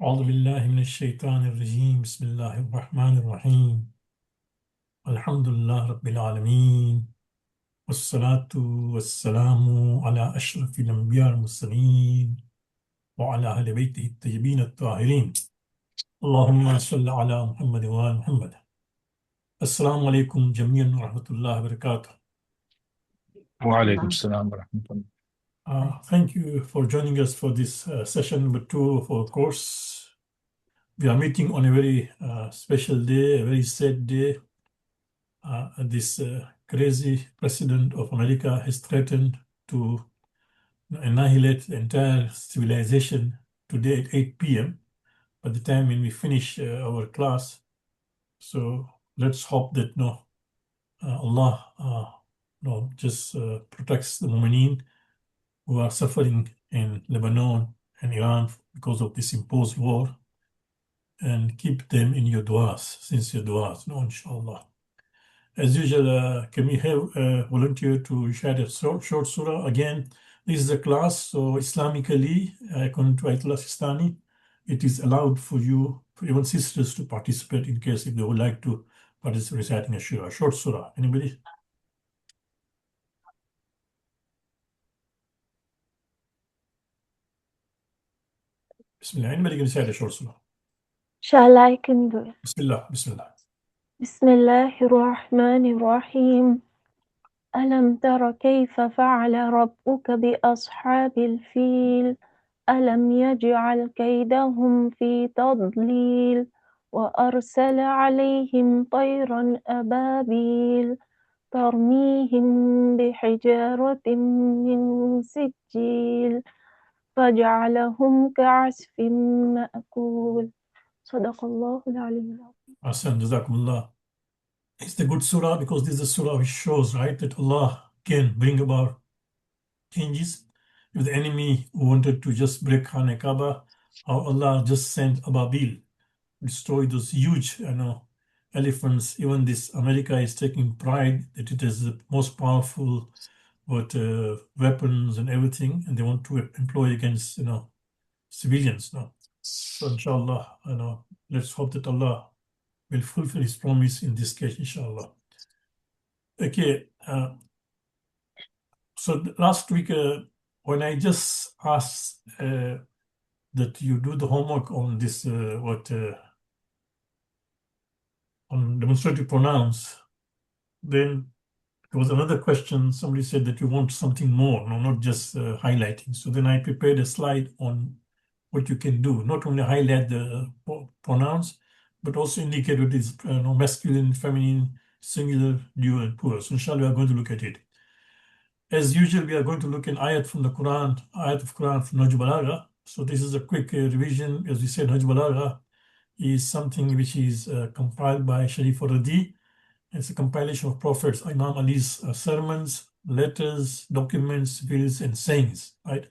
أعوذ بالله من الشيطان الرجيم بسم الله الرحمن الرحيم الحمد لله رب العالمين والصلاة والسلام على أشرف الأنبياء المرسلين وعلى أهل بيته الطيبين الطاهرين اللهم صل على محمد وآل محمد. السلام عليكم جميعا ورحمة الله وبركاته. وعليكم السلام ورحمة الله. Thank you for joining us for this session number 2 of our course. We are meeting on a very special day, a very sad day. This crazy president of America has threatened to annihilate the entire civilization today at 8 p.m. by the time when we finish our class. So let's hope that Allah just protects the Mu'mineen who are suffering in Lebanon and Iran because of this imposed war, and keep them in your du'as, sincere du'as, inshallah. As usual, can we have a volunteer to share a short surah? Again, this is a class, so Islamically, according to Ayatollah Sistani, it is allowed for you, for even sisters, to participate in case if they would like to participate reciting a short surah. Anybody? Bismillah. Anybody can recite a short surah? Shall I can do it? Bismillah. Bismillah. بسم الله الرحمن الرحيم ألم تر كيف فعل ربك بأصحاب الفيل ألم يجعل كيدهم في تضليل وأرسل عليهم طيرا أبابيل ترميهم بحجارة من سجيل فجعلهم كعصف مأكول صدق الله العلي العظيم. Ahsan, Jazakumullah. It's the good surah because this is a surah which shows, right, that Allah can bring about changes. If the enemy wanted to just break Khana Kaaba, how Allah just sent Ababil, destroy those huge, elephants. Even this America is taking pride that it is the most powerful weapons and everything, and they want to employ against, civilians. So inshallah, let's hope that Allah will fulfill His promise in this case, inshallah. Okay. So last week, when I just asked that you do the homework on this, on demonstrative pronouns, then there was another question. Somebody said that you want something more, not just highlighting. So then I prepared a slide on what you can do, not only highlight the pronouns, but also indicate what is masculine, feminine, singular, dual, and plural. So inshallah, we are going to look at it. As usual, we are going to look at ayat from the Quran, ayat of Quran from Nahj Balagha. So this is a quick revision. As we said, Nahj Balagha is something which is compiled by Sharif al-Radi. It's a compilation of Prophet's Imam Ali's sermons, letters, documents, wills, and sayings, right?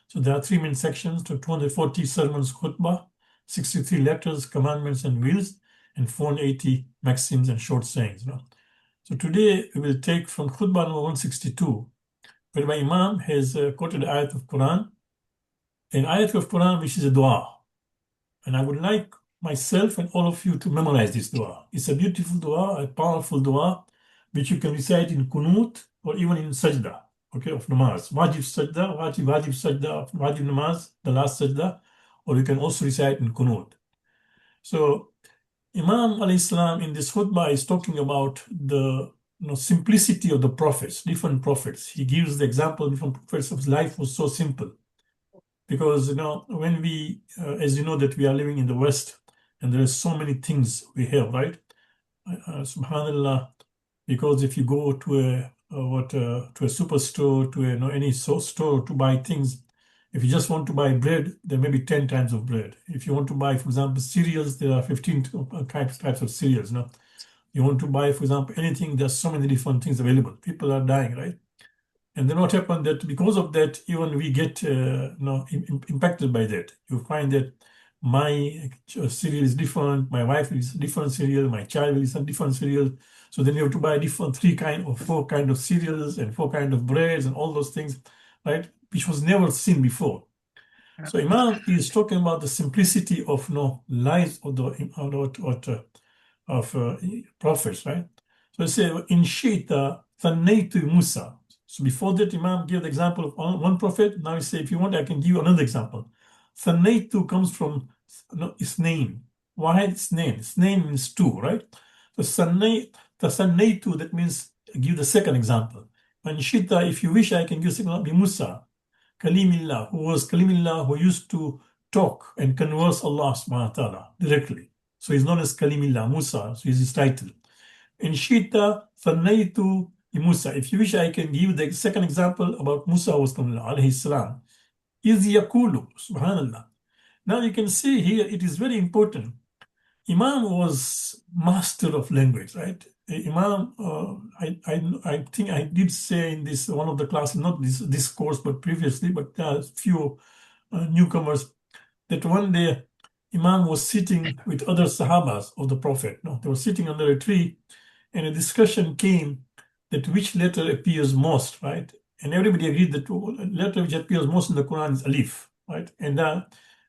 So there are 3 main sections to 240 sermons, khutbah, 63 letters, commandments, and wills, and 480 maxims and short sayings. So today we will take from khutbah number 162, where my Imam has quoted ayat of Quran, an ayat of Quran which is a dua. And I would like myself and all of you to memorize this dua. It's a beautiful dua, a powerful dua, which you can recite in kunut or even in sajda, okay, of namaz. Wajib sajda, wajib sajda, wajib namaz, the last sajda, or you can also recite in kunut. So Imam alayhi salam in this khutbah is talking about the simplicity of the prophets, different prophets. He gives the example of different prophets of his life was so simple. Because when we, as you know, that we are living in the West, and there are so many things we have, right? Subhanallah, because if you go to a superstore, to any store to buy things, if you just want to buy bread, there may be 10 types of bread. If you want to buy, for example, cereals, there are 15 types of cereals. You want to buy, for example, anything, there's so many different things available. People are dying, right? And then what happened that because of that, even we get impacted by that. You find that my cereal is different, my wife is different cereal, my child is a different cereal. So then you have to buy different 4 kind of cereals and 4 kind of breads and all those things, right? Which was never seen before. So Imam is talking about the simplicity of lives of the prophets, right? So he said, in Shita, Thanaytu Musa. So before that, Imam gave the example of one prophet. Now he said, if you want, I can give you another example. Thanaytu comes from its name. Why its name? Its name means two, right? So Thanaytu, that means give the second example. And Shita, if you wish, I can give the second example, Musa. Kalimillah, who used to talk and converse Allah subhanahu wa ta'ala directly. So he's known as Kalimillah, Musa, so he's his title. In Shita, Fannaitu Musa. If you wish, I can give the second example about Musa was Kalimillah, alayhi salam. Is Yakulu, subhanallah. Now you can see here, it is very important. Imam was master of language, right? Imam, I think I did say in this one of the classes, not this course, but previously, but a few newcomers, that one day Imam was sitting with other Sahabas of the Prophet. No, they were sitting under a tree, and a discussion came that which letter appears most, right? And everybody agreed that the letter which appears most in the Quran is Alif, right? And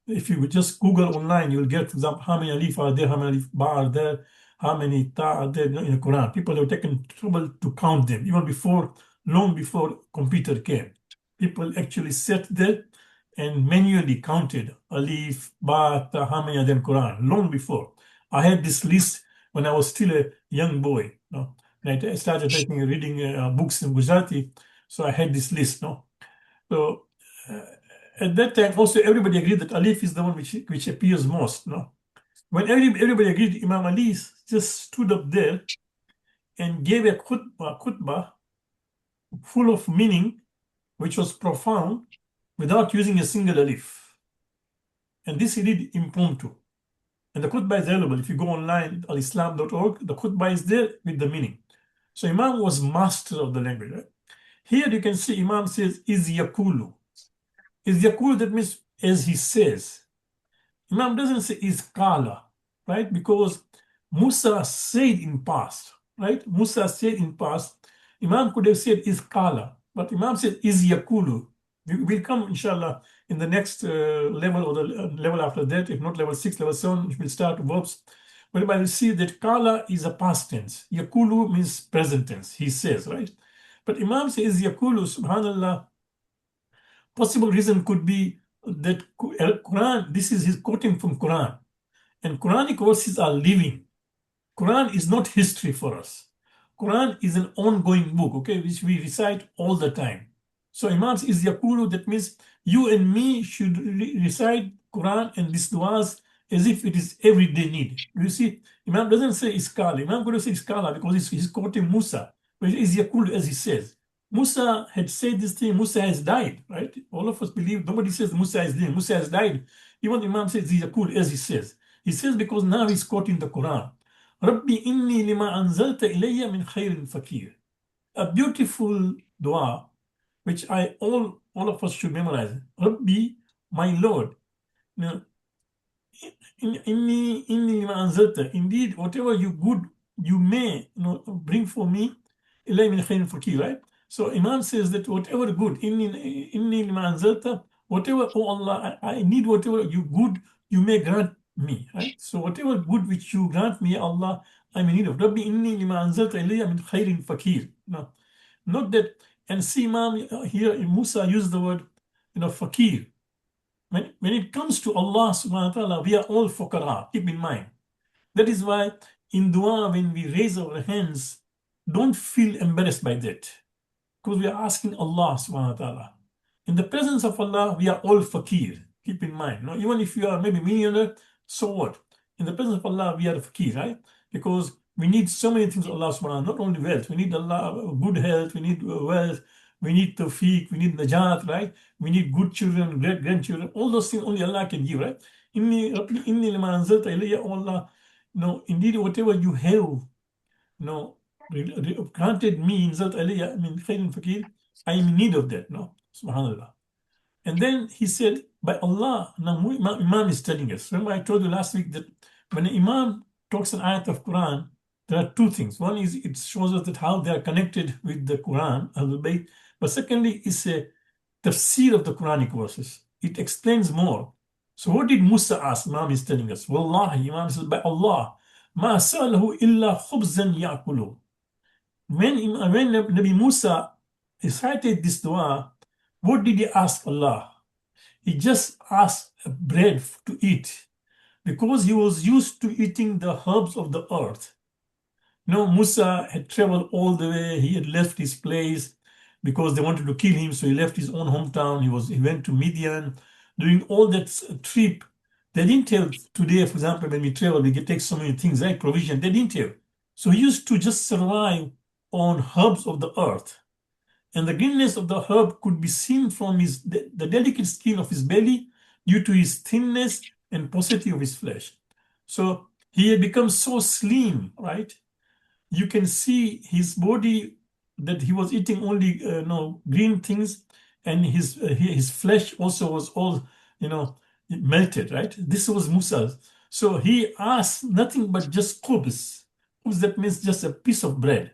if you just Google online, you'll get, for example, how many Alif are there, how many Alif Ba are there, how many Ta are there in the Quran. People have taken trouble to count them, even before, long before computer came. People actually sat there and manually counted Alif, Ba, Ta, how many are there in Quran, long before. I had this list when I was still a young boy. No? And I started reading books in Gujarati, so I had this list. No? So at that time, also everybody agreed that Alif is the one which appears most. No? When everybody agreed, Imam Ali just stood up there and gave a khutbah full of meaning, which was profound, without using a single Alif. And this he did impromptu. And the khutbah is available. If you go online, alislam.org, the khutbah is there with the meaning. So Imam was master of the language. Right? Here you can see Imam says, is yakulu. Is yakulu, that means as he says. Imam doesn't say is kala, right? Because Musa said in past, right? Musa said in past. Imam could have said is kala, but Imam said is yakulu. We'll come, inshallah, in the next level or the level after that, if not level 6, level 7, we'll start verbs. Whereby we see that kala is a past tense. Yakulu means present tense, he says, right? But Imam says yakulu, subhanallah. Possible reason could be that Quran, this is his quoting from Quran. And Quranic verses are living. Quran is not history for us. Quran is an ongoing book, okay, which we recite all the time. So Imam is Yakulu, that means you and me should recite Quran and these du'as as if it is everyday need. You see, Imam doesn't say Iskala. Imam could have said Iskala because he's quoting Musa, but it is Yakulu as he says. Musa had said this thing, Musa has died, right? All of us believe, nobody says Musa is dead, Musa has died. Even Imam says Yakul as he says. He says because now he's quoting the Quran. Rabbi inni lima anzalta ilayya min khairin fakir. A beautiful dua, which all of us should memorize. Rabbi, my Lord. Now, inni lima anzalta. Indeed, whatever you good you may bring for me, ilayya min khairin fakir, right? So Imam says that whatever good, inni lima anzalta, whatever, oh Allah, I need whatever you good you may grant me, right? So whatever good which you grant me, Allah, I'm in need of. Rabbi inni lima anzalta ilayya min khairin fakir. No, not that. And see, Imam here in Musa used the word, fakir. When it comes to Allah subhanahu wa ta'ala, we are all fuqara. Keep in mind. That is why in dua, when we raise our hands, don't feel embarrassed by that. Because we are asking Allah subhanahu wa ta'ala. In the presence of Allah, we are all fakir. Keep in mind. Now, even if you are maybe millionaire, so what? In the presence of Allah, we are fakir, right? Because we need so many things of Allah subhanahu wa ta'ala, not only wealth. We need Allah, good health, we need wealth, we need tawfiq, we need najat, right? We need good children, great grandchildren. All those things only Allah can give, right? Inni lima anzalta ilayya, Allah. No, indeed, whatever you have, granted me, inzalt alayya min khairin fakir, I am in need of that, no? Subhanallah. And then he said, by Allah, now Imam is telling us. Remember I told you last week that when an Imam talks an ayat of Quran, there are two things. One is it shows us that how they are connected with the Quran, but secondly, it's a tafsir of the Quranic verses. it explains more. So what did Musa ask? Imam is telling us. Wallahi, Imam says, by Allah, ma sa'alahu illa khubzan ya'kulu. When Nabi Musa recited this dua, what did he ask Allah? He just asked bread to eat because he was used to eating the herbs of the earth. Musa had traveled all the way. He had left his place because they wanted to kill him. So he left his own hometown. He went to Midian. During all that trip, they didn't have today, for example, when we travel, we take so many things, right? Provision. They didn't have. So he used to just survive on herbs of the earth. And the greenness of the herb could be seen from the delicate skin of his belly due to his thinness and paucity of his flesh. So he had become so slim, right? You can see his body that he was eating only green things, and his flesh also was all melted, right? This was Musa. So he asked nothing but just khubz. Khubz, that means just a piece of bread.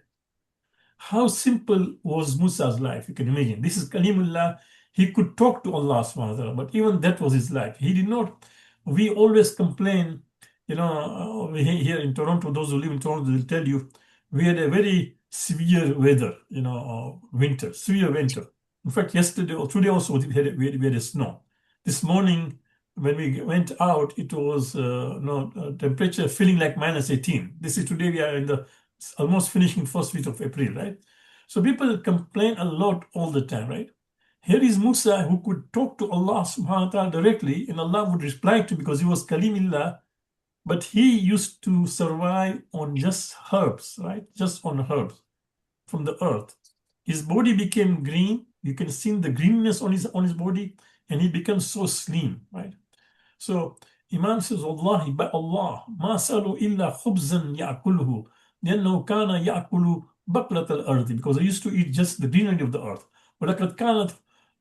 How simple was Musa's life? You can imagine. This is Kalimullah. He could talk to Allah subhanahu wa ta'ala, but even that was his life. He did not. We always complain, here in Toronto, those who live in Toronto will tell you, we had a very severe weather, winter, severe winter. In fact, yesterday or today also we had a snow. This morning, when we went out, it was temperature feeling like -18. This is today we are in the almost finishing first week of April, right? So people complain a lot all the time, right? Here is Musa who could talk to Allah subhanahu wa ta'ala directly, and Allah would reply to him because he was Kalimillah, but he used to survive on just herbs, right? Just on herbs from the earth. His body became green. You can see the greenness on his body, and he becomes so slim, right? So Imam says, Wallahi, by Allah, ma salu illa khubzan ya'kulhu, لأنه كان يأكل بقلة الأرض, because I used to eat just the greenery of the earth. ولقد كانت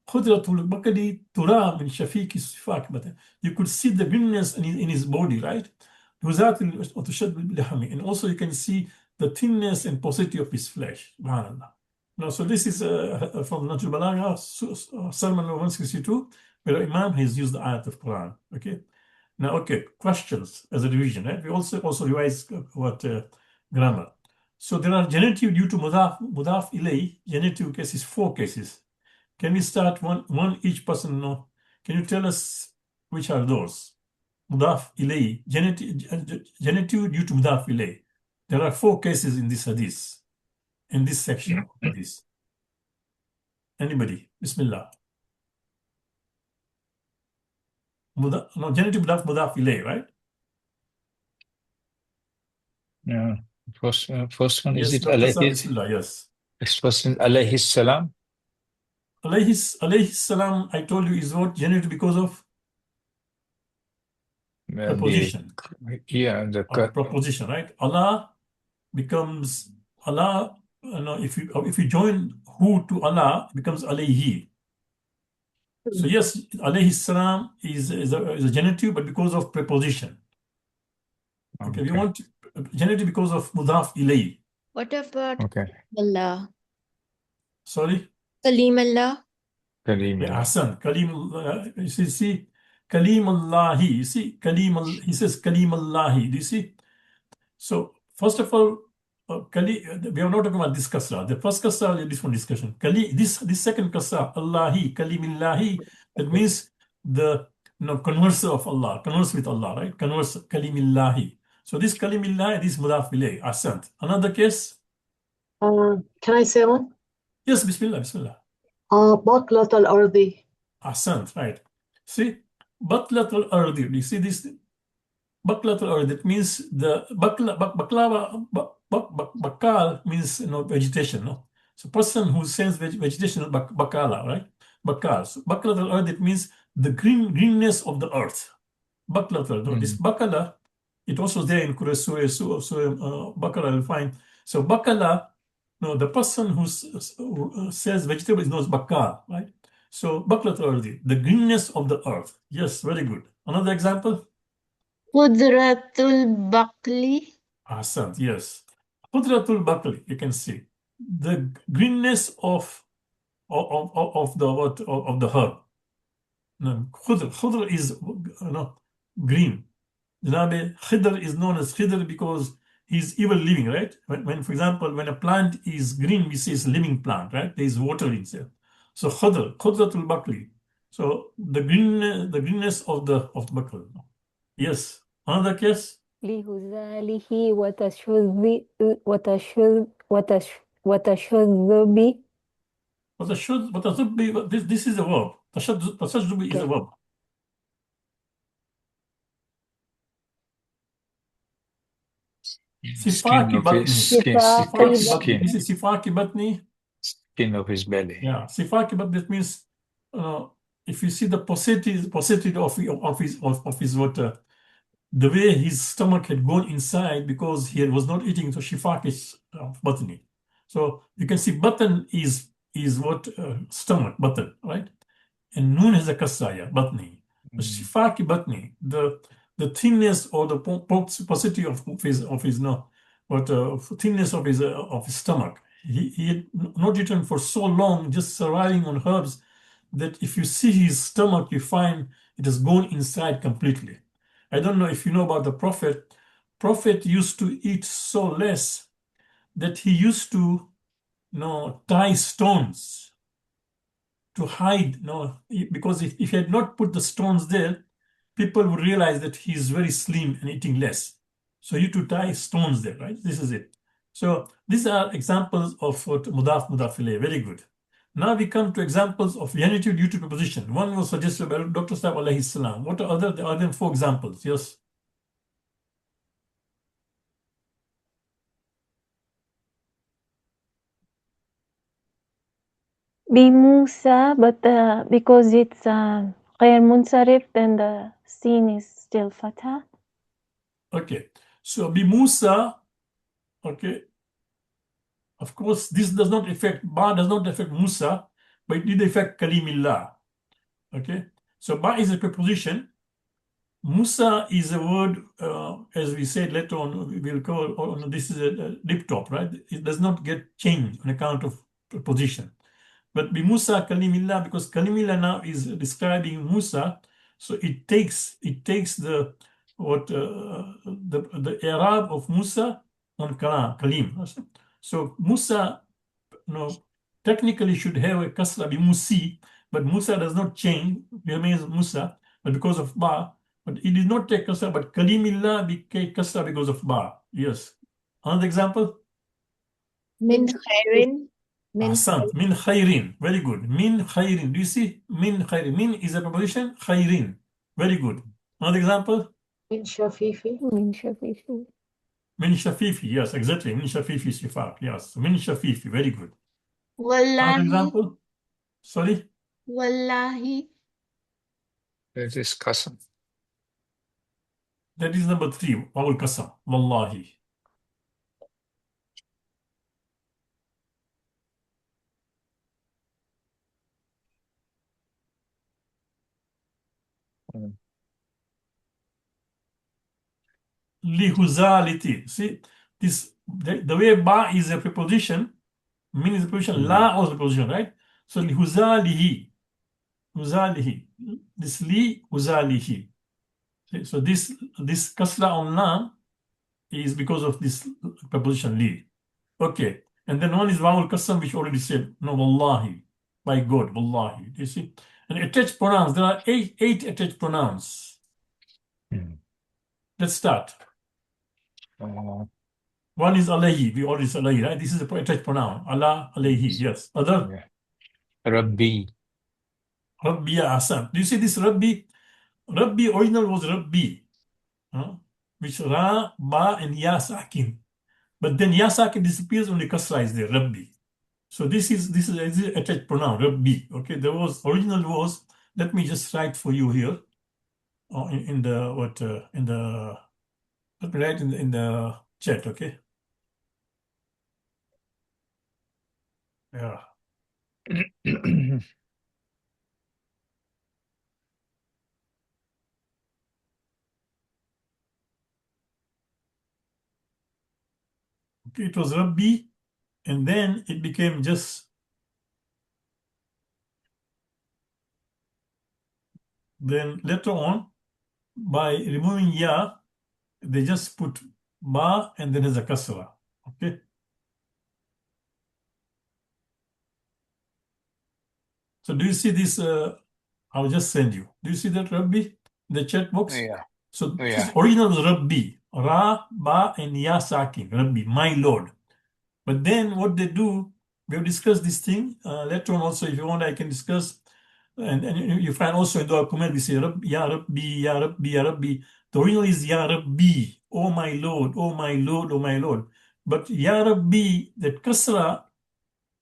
خضرة البقل ترى من شفيك السفاك. But you could see the greenness in his body, right? And also you can see the thinness and paucity of his flesh. SubhanAllah. Now, so this is from Najul Balagha, Sermon 162, where Imam has used the ayat of Quran. Okay. Now, okay, questions as a revision, right? We also revise what grammar. So there are genitive due to mudaf ilay, genitive cases, 4 cases. Can we start one each person? No. Can you tell us which are those? Mudaf ilay, genitive due to mudaf ilay. There are 4 cases in this hadith, in this section of hadith. Anybody? Bismillah. Genitive mudaf ilay, right? Yeah. First one, Yes, is it Dr. Sam, alayhi? Bismillah, yes. First person, alayhi salam. Alayhi salam, I told you, is what genitive because of preposition. The Proposition, right? Allah becomes Allah. If you join who to Allah, it becomes alayhi. So yes, alayhi salam is a genitive, but because of preposition. Okay, we want genitive because of mudaf ilayhi. What about Okay. Allah? Sorry? Kalim Allah? Kalim. Yeah, Hassan. Kalim, you see, Kalimullahi. You see, he says Kalimullahi. Do you see? So, first of all, we are not talking about this kasra. The first kasra is a different discussion. This second kasra, Allahi, Kalimillahi, that means the converser of Allah, converse with Allah, right? Converse, Kalimillahi. So this Kalimillahi, this mudaf ilayh, Ahsant. Another case? Can I say one? Yes, Bismillah, Bismillah. بطلة الأرض. Ahsant, right. See, Batlat al-Ardi. You see this? Baklat al-Ardi, that means the bakal means vegetation, no? So person who sells vegetation, bakala, right? Bakal. So Baklat al-Ardi, it means the greenness of the earth. Baklat al-Ardi. This bakala, it also there in Surah Bakala, you'll find. So bakala, the person who sells vegetables is known as bakal, right? So Baklat al-Ardi, the greenness of the earth. Yes, very good. Another example? Qudratul Baqli? Ahsan, yes. Qudratul Baqli, you can see the greenness of the herb. No, Khudr is green. Janabe Khidr is known as Khidr because he's even living, right? When, for example, when a plant is green, we say it's a living plant, right? There is water inside. So Khudratul Bakli. So the greenness of the bakl. Yes. Another case? لهزاله وتشذب But this is a verb. Tashaddubi is a okay. verb. Skin Sifaki of his batni. skin, صفاقي Sifaki batni. This skin, is sifaki batni. skin of his belly. Yeah, sifaki batni. That means if you see the paucity of his water, the way his stomach had gone inside because he was not eating, so shifak is batni. So you can see button is what stomach button, right? And noon has a kasaya batni. The shifaki batni, the thinness or the paucity of his no, but thinness of his stomach. He had not eaten for so long, just surviving on herbs, that if you see his stomach, you find it has gone inside completely. I don't know if you know about the Prophet. Prophet used to eat so less that he used to tie stones to hide, because if he had not put the stones there, people would realize that he's very slim and eating less. So you to tie stones there, right? This is it. So these are examples of what mudaf ilayh. Very good. Now we come to examples of genitive due to preposition. One was suggested by Dr. Sahib alayhi salam. What are other 4 examples? Yes. بموسى, but because it's غير منصرف, then the scene is still fatha. Okay. So be Musa. Okay. Of course, this does not affect, ba does not affect Musa, but it did affect Kalimillah. Okay. So ba is a preposition. Musa is a word, as we said later on, we'll call, this is a dip top, right? It does not get changed on account of position. But be Musa Kalimillah, because Kalimillah now is describing Musa, so it takes the Arab of Musa on Kalim. So Musa, technically should have a kasra be Musi, but Musa does not change, remains Musa, but because of ba. But it did not take kasra, but Kalimillah became kasra because of ba. Yes. Another example? Min khairin. Min Ahsan, min khairin. Very good. Min khairin. Do you see? Min khairin. Min is a preposition. Khairin. Very good. Another example? من شفيفي. من شفيفي Min shafifi. Yes, exactly. Min shafifi shifaq. Yes. Min shafifi. Very good. Another Wallahi. example? Sorry? Wallahi. That is qasam. That is number 3. Wawul kasam. Wallahi. Lihuzaliti. See, the way ba is a preposition, min is a preposition, la was a preposition, right? So lihuzalihi. Huzalihi. This li huzalihi. So this kasra on lam is because of this preposition li. Okay. And then one is vowel kasam, which already said, no, wallahi. By God, wallahi. You see? And attached pronouns, there are eight attached pronouns. Let's start. One is alayhi. We already said alayhi, right? This is a attached pronoun. Allah, alayhi. Yes. Other? Yeah. Rabbi. Rabbi Asan. Do you see this Rabbi? Rabbi original was Rabbi, which Ra, Ba, and Ya Sakin. But then Ya Sakin disappears, only Kasra is there, Rabbi. So this is attached pronoun, Rabbi. Okay, there was original was. Let me just write for you here. In the let me write in the chat. Okay. Yeah. Okay, it was Rabbi, and then it became just Then later on, by removing ya, they just put ba and then there's a kasra. Okay. So do you see this? I'll just send you. Do you see that, Rabbi, the chat box? Yeah. So Oh, this yeah. original is Rabbi, Ra, Ba, and Ya Sakin, Rabbi, my Lord. But then what they do, we have discussed this thing. Later on also, if you want, I can discuss. And you find also in the comment, we say, Ya Rabbi, Ya Rabbi, Ya Rabbi. The original is Ya Rabbi, oh my Lord, oh my Lord, oh my Lord. But Ya Rabbi, that kasra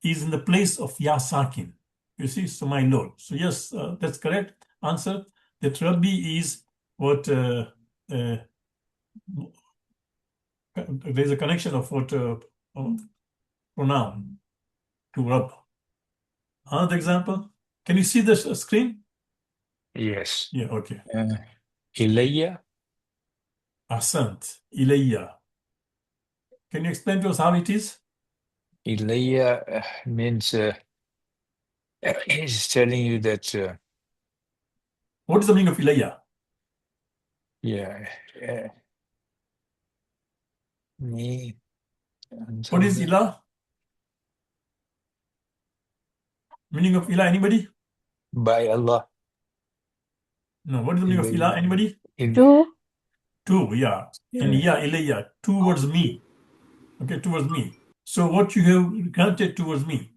is in the place of Ya Sakin. You see, so my Lord. So yes, that's correct answer. That Rabbi is what there's a connection of what pronoun to Rabb. Another example. Can you see the screen? Yes. Yeah, okay. Ilayya. Ahsant. Ilayya. Can you explain to us how it is? Ilayya means he's telling you that What is the meaning of Ilayya? yeah. Me. What is Ilah? Meaning of Ilah, anybody? By Allah. No, what is the meaning of Ilah? Ilayya. Anybody? Two. Two, yeah. And Yeah. Ilayya, towards me. Okay, towards me. So what you have granted towards me.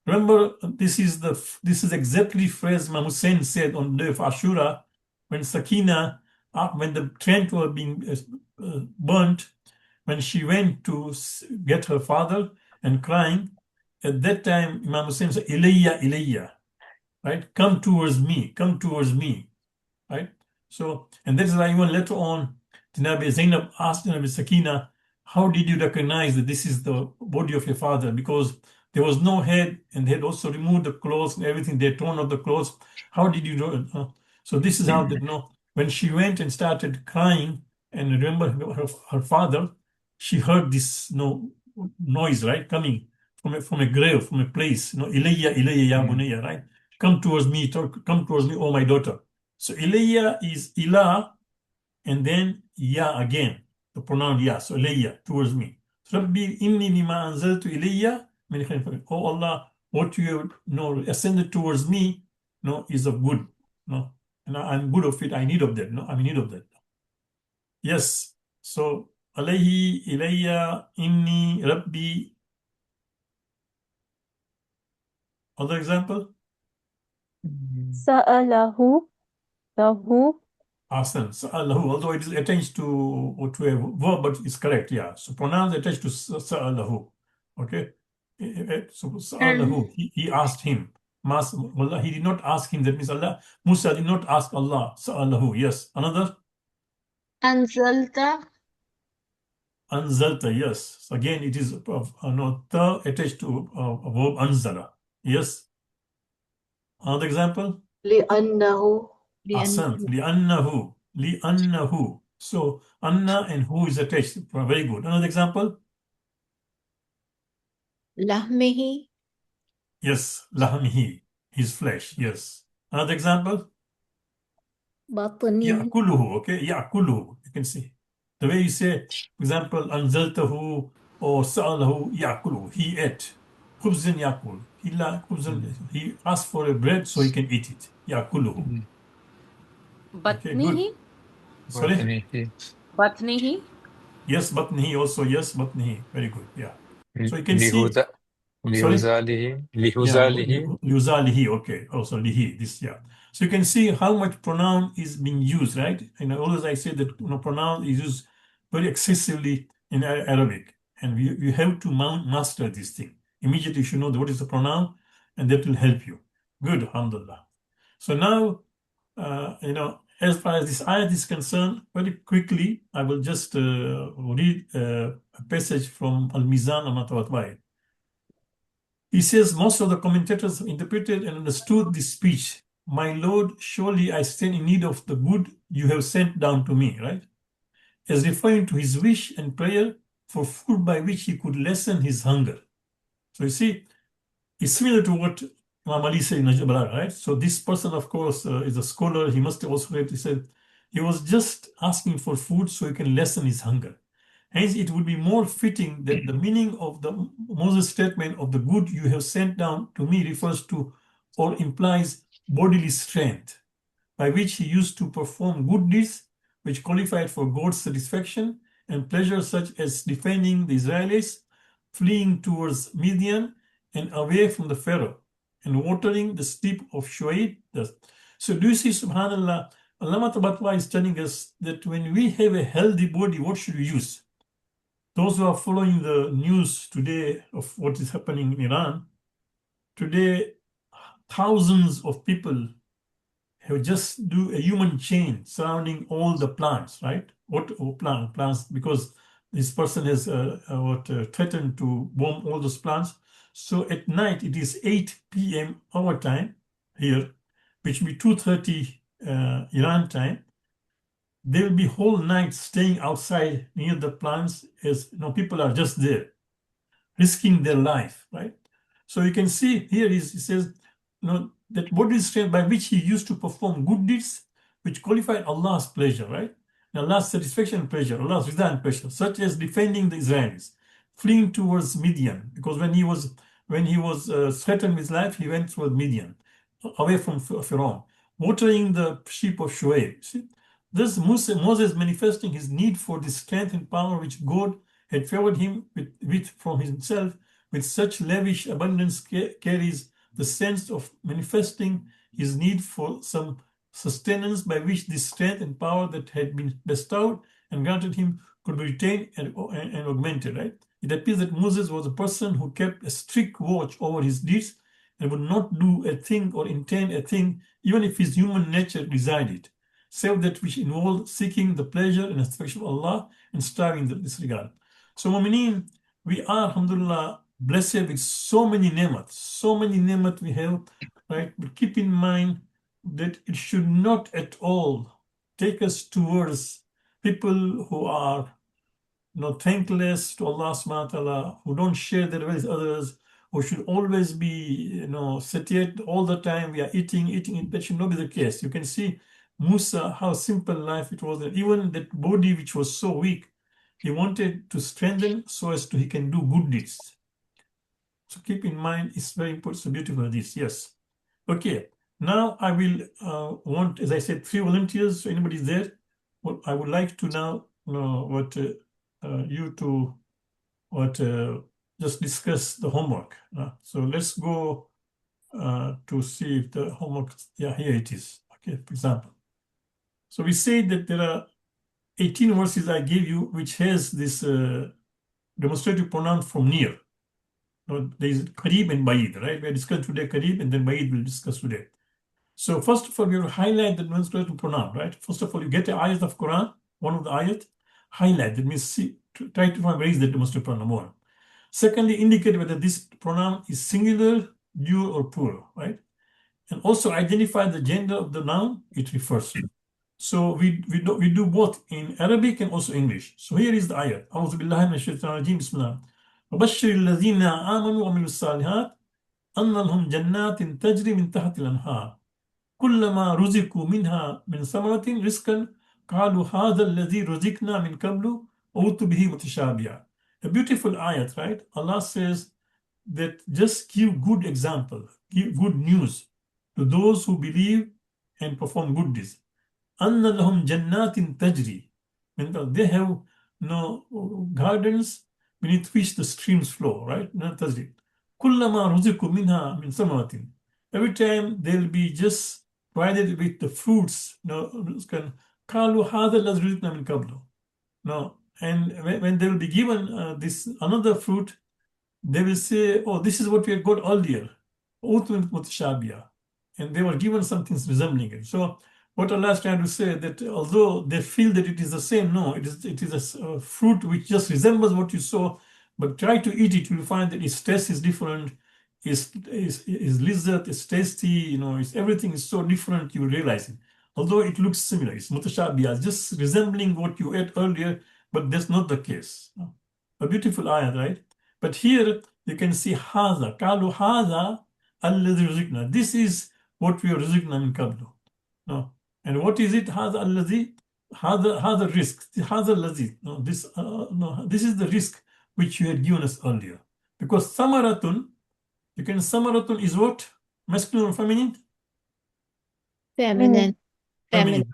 Remember, this is exactly phrase Imam Hussein said on the day of Ashura when Sakina, when the tent were being burnt, when she went to get her father and crying, at that time Imam Hussein said, Ilayya, Ilayya, right? Come towards me, right? So, and that is why even later on, Janabi Zainab asked Janabi Sakina, how did you recognize that this is the body of your father? Because there was no head, and they had also removed the clothes and everything. They had torn off the clothes. How did you know? So this is how they know. When she went and started crying, and remember her father, she heard this noise, right, coming from a grave, from a place. Ilayya, Ilayya, ya bunayya, right? Come towards me, oh my daughter. So Ilayya is Ilah and then Ya again, the pronoun Ya. So Ilayya, towards me. Rabbi inni lima anzaltu ilayya min khairin. Oh Allah, what you have ascended towards me is of good. And I'm good of it. I need of that. I'm in need of that. Yes. So alayhi, ilayya, inni, Rabbi. Other example? Sa'alahu. Lahu. Ahsan, sa'alahu, although it is attached to a verb, but it's correct, yeah. So pronouns attached to sa'alahu, okay? So sa'alahu, he asked him. Allah, he did not ask him, that means Allah, Musa did not ask Allah, sa'alahu, yes. Another, Anzalta. anzalta, yes. So again, it is ta attached to a verb anzala, yes. Another example, لأنه ahsan, li'annahu. So anna and who is attached, very good. Another example, Lahmihi. yes, lahmihi, his flesh, yes. Another example, Batni. ya'kuluhu, okay, ya'kuluhu, you can see. The way you say, for example, anzaltahu or sa'alahu ya'kuluhu, he ate. Khubzin ya'kul, he asked for a bread so he can eat it. Ya'kuluhu. Okay, good. Batnihi? Sorry? Batnihi? Yes, batnihi also, yes, batnihi. Very good, yeah. So you can see, sorry? Lihuzalihi. Liuzalihi, okay. Also lihi, this, yeah. So you can see how much pronoun is being used, right? And always I say that pronoun is used very excessively in Arabic. And you have to master this thing. Immediately you should know what is the pronoun, and that will help you. Good, alhamdulillah. So now, as far as this ayat is concerned, very quickly, I will just read a passage from Al-Mizan al-Mutawatwai. He says, most of the commentators have interpreted and understood this speech. My Lord, surely I stand in need of the good you have sent down to me, right? As referring to his wish and prayer for food by which he could lessen his hunger. So you see, it's similar to what Imam Ali said in Najm al-Balagha, right? So this person, of course, is a scholar. He must have also read, he said, he was just asking for food so he can lessen his hunger. Hence, it would be more fitting that the meaning of the Moses statement of the good you have sent down to me refers to or implies bodily strength, by which he used to perform good deeds which qualified for God's satisfaction and pleasure, such as defending the Israelites, fleeing towards Midian and away from the Pharaoh, and watering the steep of Shuaib. So do you see, subhanAllah, Allah Tabatwa is telling us that when we have a healthy body, what should we use? Those who are following the news today of what is happening in Iran, today thousands of people have just do a human chain surrounding all the plants, right? What plants? Because this person has threatened to bomb all those plants. So at night it is 8 p.m. our time here, which will be 2:30 Iran time. They will be whole night staying outside near the plants, as people are just there, risking their life, right? So you can see here he says, that bodily strength by which he used to perform good deeds, which qualified Allah's pleasure, right? And Allah's satisfaction and pleasure, Allah's rida and pleasure, such as defending the Israelis, fleeing towards Midian, because when he was threatened with life, he went toward Midian, away from Pharaoh, watering the sheep of Shuaib. See? Thus Moses manifesting his need for the strength and power which God had favored him with from himself, with such lavish abundance carries the sense of manifesting his need for some sustenance by which this strength and power that had been bestowed and granted him could be retained and augmented, right? It appears that Moses was a person who kept a strict watch over his deeds and would not do a thing or intend a thing, even if his human nature desired it, save that which involved seeking the pleasure and satisfaction of Allah and striving in this regard. So, Mu'mineen, we are, alhamdulillah, blessed with so many ni'mat we have, right? But keep in mind that it should not at all take us towards people who are thankless to Allah subhanahu wa ta'ala, who don't share their wealth with others, who should always be satiated all the time. We are eating. That should not be the case. You can see Musa, how simple life it was. And even that body which was so weak, he wanted to strengthen so as he can do good deeds. So keep in mind, it's very important. So beautiful this, yes. Okay, now I will want, as I said, 3 volunteers. So anybody is there? Well, I would like to now just discuss the homework. So let's go to see if the homework. Yeah, here it is. Okay, for example. So we say that there are 18 verses I gave you, which has this demonstrative pronoun from near. There is Qarib and Ba'id, right? We are discussing today Qarib, and then Ba'id we'll discuss today. So first of all, we will highlight the demonstrative pronoun, right? First of all, you get the ayat of Quran, one of the ayat, highlight. That means try to find where is the demonstrative pronoun, number one. Secondly, indicate whether this pronoun is singular, dual, or plural, right? And also identify the gender of the noun it refers to. So we do both in Arabic and also English. So here is the ayat. أعوذ بالله من الشيطان الرجيم بسم الله. وبشر الذين آمنوا وعملوا الصالحات أن لهم جنات تجري من تحت الأنهار كلما رزقوا منها من ثمرة رزقا قالوا هذا الذي رزقنا من قبل وأتوا به متشابها. A beautiful ayat, right? Allah says that just give good example, give good news to those who believe and perform good deeds. أن لهم جنات تجري. They have gardens beneath which the streams flow, right? كلما رزقوا منها من ثمرة. Every time they'll be just provided with the fruits. قالوا هذا الذي رزقنا من قبل. And when they will be given this another fruit, they will say, "Oh, this is what we had got earlier." And they were given something resembling it. So what Allah is trying to say that although they feel that it is the same, no, it is a fruit which just resembles what you saw, but try to eat it, you will find that its taste is different, its lizard, it's tasty, everything is so different, you realize it. Although it looks similar, it's mutashabiyah, just resembling what you ate earlier, but that's not the case. A beautiful ayat, right? But here you can see haza, kalu haza الذي رزقنا. This is what we are رزقنا من قبل. No. And what is it? هذا الذي, هذا risk. هذا الذي. No, this is the risk which you had given us earlier. Because samaratun, you can, samaratun is what? Masculine or feminine? Feminine. Feminine.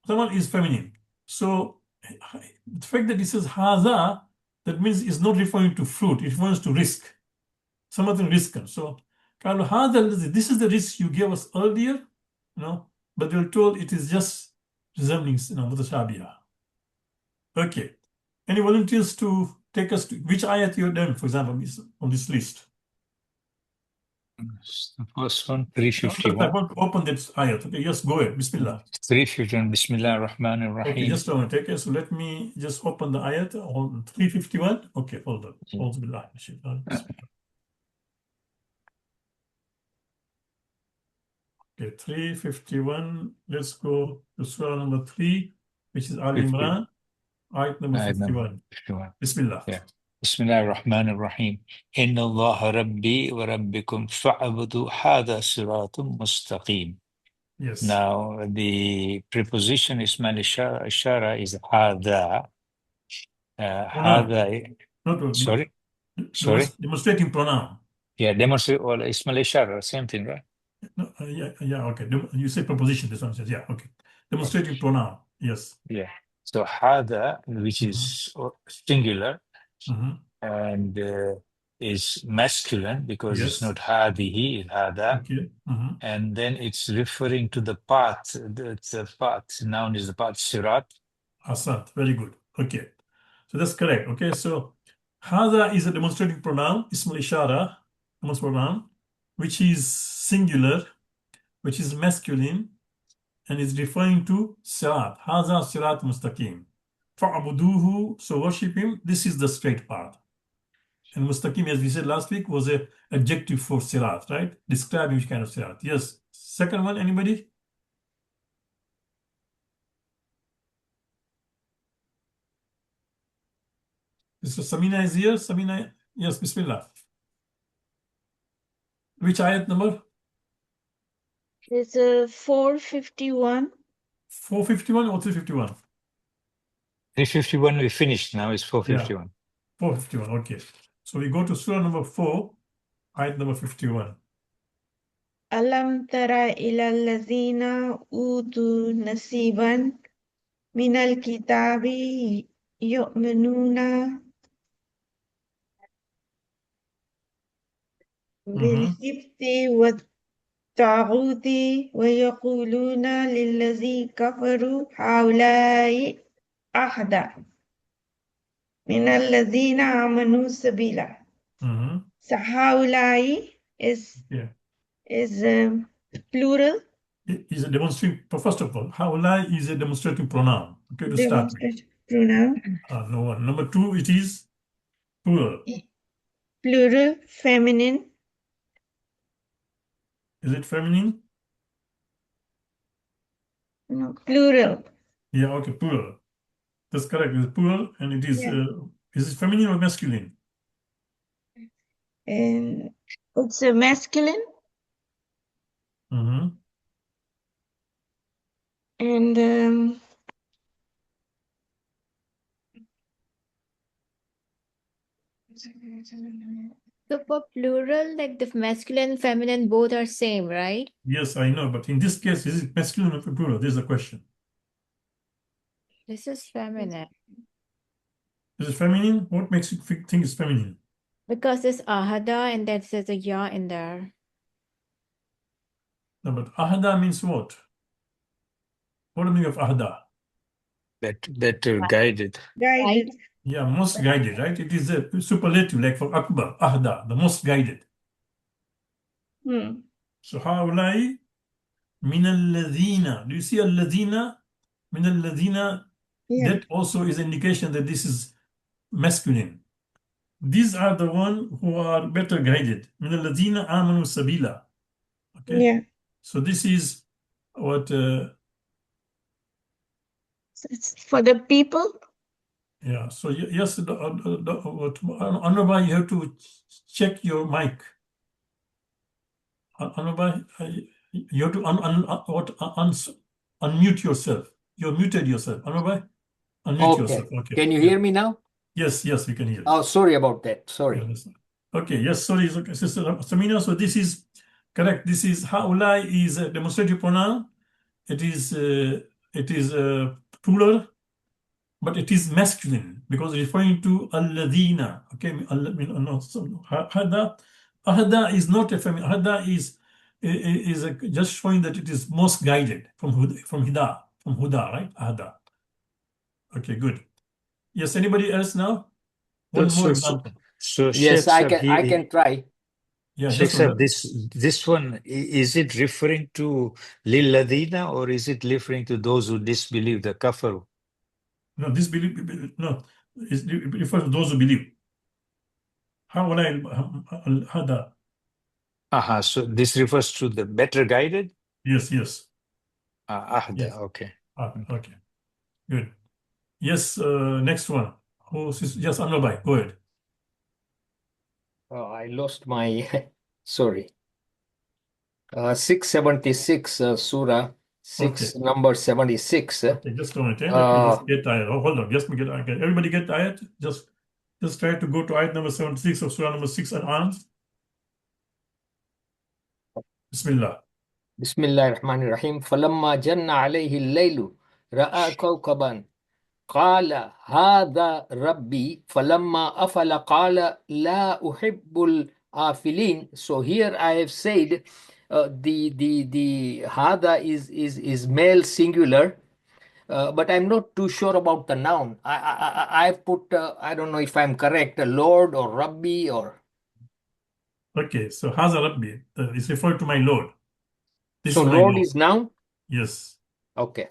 Saman is feminine. So the fact that it says haza, that means it's not referring to fruit, it refers to risk. Something risk. So this is the risk you gave us earlier, but we are told it is just resembling mutashabiha. Okay. Any volunteers to take us to which ayat you have done, for example, on this list? The first one, I 351. want to open that ayat. Okay, yes, go ahead. Bismillah. 351. Bismillah ar-Rahman Okay, ar-Rahim. just a moment. Okay, so let me just open the ayat on 351. Okay, hold on. A'udhu billahi minash shaitanir rajim. Okay, 351. Let's go to surah number 3, which is Al 50. Imran, ayat number Ayat number 51. 51. Bismillah. Yeah. Bismillah ar-Rahman ar-Rahim. Inna Allah Rabbi wa Rabbikum fa'abudu hadha siratum mustaqim. Yes. Now, the preposition Ismail Ishara is hadha. Pronoun. Hadha. Not Sorry? Sorry? demonstrating pronoun. Yeah, demonstrate or Ismail Ishara, same thing, right? No, yeah, okay. You say preposition, this one says, yeah, okay. Demonstrating pronoun, yes. Yeah. So hadha, which is singular, Mhm. and is masculine because Yes. it's not hadihi, it's hada. Okay. Mhm. And then it's referring to the path. The path. Noun is the path, sirat. Asant, very good. Okay. So that's correct. Okay, so Hada is a demonstrating pronoun, Ismail Ishara, demonstrative pronoun, which is singular, which is masculine, and is referring to Sirat. Hada Sirat Mustaqim. Fa'abuduhu, so worship him. This is the straight path. And Mustaqim, as we said last week, was an adjective for Sirat, right? Describing which kind of Sirat. Yes. Second one, anybody? So Samina is here. Samina, yes, Bismillah. Which ayat number? It's 451. 451 or 351? 351 we finished. Now it's 451. 451, okay. So we go to surah number 4, ayat number 51. Alam tara ila allazina utu nasiban minal kitabi yu'minuna بالجبت والطاغوت ويقولون للذين كفروا هؤلاء أهدى من الذين آمنوا سبيلا. So هؤلاء is plural. It is a demonstrating, first of all, haulai is a demonstrating pronoun. Okay, to start with. Demonstrative pronoun. No one. Number 2, it is plural. Plural, feminine. Is it feminine? No, plural. Yeah, okay, plural. That's correct. It's plural, and it is. Yeah. Is it feminine or masculine? And it's a masculine. And So for plural, like the masculine and feminine both are same, right? Yes, I know, but in this case, is it masculine or plural? This is the question. This is feminine. Is it feminine? What makes you think it's feminine? Because it's ahada and that says a ya in there. No, but ahada means what? What do you mean of ahada? Better guided. guided. Yeah, most guided, right? It is a superlative, like for Akbar, ahda, the most guided. So haulai min alladhina. Do you see alladhina? Min alladhina. Yeah. That also is an indication that this is masculine. These are the ones who are better guided. Min alladhina amanu sabila. Okay. Yeah. So this is what. It's for the people. Yeah. So yes, Anubha, you have to check your mic. Anubai, you have to unmute yourself. You're muted yourself. Anubai, unmute Okay. yourself. Okay. Can you Yeah. hear me now? Yes, we can hear. Oh, sorry about that. Yeah, Sorry. that's- okay, yes, sorry, okay, Sister Samina. So this is correct. This is haulai is a demonstrative pronoun. It is plural, but it is masculine because referring to alladina. Okay, no, so hada is not a feminine. Hada is just showing that it is most guided from huda, right? Hada. Okay, good. Yes, anybody else now? One more example. So Yes, Sheikh Sahib, I can try. Yeah, Sheikh just Sahib, this one, is it referring to Lilladina or is it referring to those who disbelieve, the kafir? no, this belief, no, it refers to those who believe. Hada. So this refers to the better guided? Yes. Ahda, Yes. okay. Okay, good. Yes, next one. Yes, Anwabai, go ahead. I lost my sorry. 676 Surah 6 Okay. number 76. Okay, just a minute. Let me just get ayat. Oh, hold on. Just get ayat. Everybody get ayat. Just try to go to ayat number 76 of Surah number 6 and on. Bismillah. Bismillahirrahmanirrahim. فلما جن عليه الليل رأى كوكبا قال هذا ربي فلما أفل قال لا أحب الآفلين. So here I have said the هذا is male singular, but I'm not too sure about the noun. I've put I don't know if I'm correct, Lord or Rabbi or. Okay, so Haza Rabbi is referred to my Lord. This So is my Lord Lord. is noun. Yes. Okay.